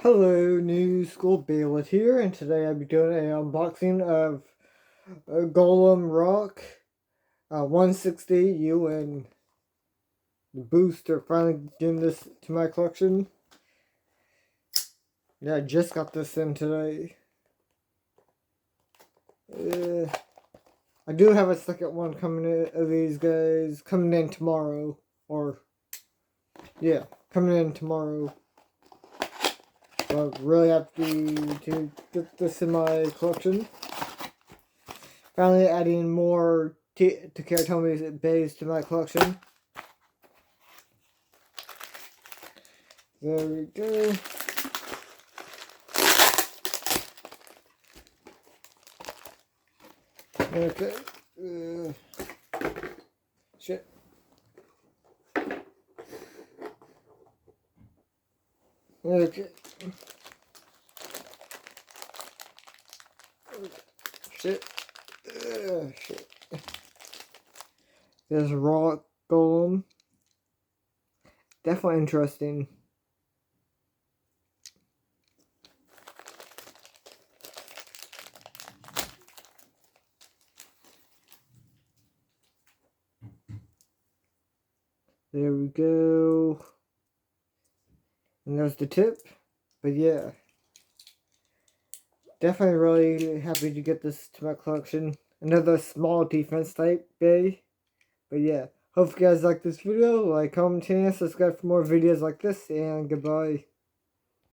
Hello, New School Beyblade here, and today I'll be doing an unboxing of GolemRock 160 UN. The booster, finally getting this to my collection. Yeah, I just got this in today. I do have a second one coming in of these guys coming in tomorrow. Coming in tomorrow. But really happy to get this in my collection. Finally adding more Takara bays to my collection. There we go. Okay. Shit. Okay. Shit. Shit. There's Rock Golem. Definitely interesting. There we go. And there's the tip. But yeah. Definitely really happy to get this to my collection. Another small defense type bay. But yeah. Hope you guys like this video. Like, comment, and subscribe for more videos like this. And goodbye.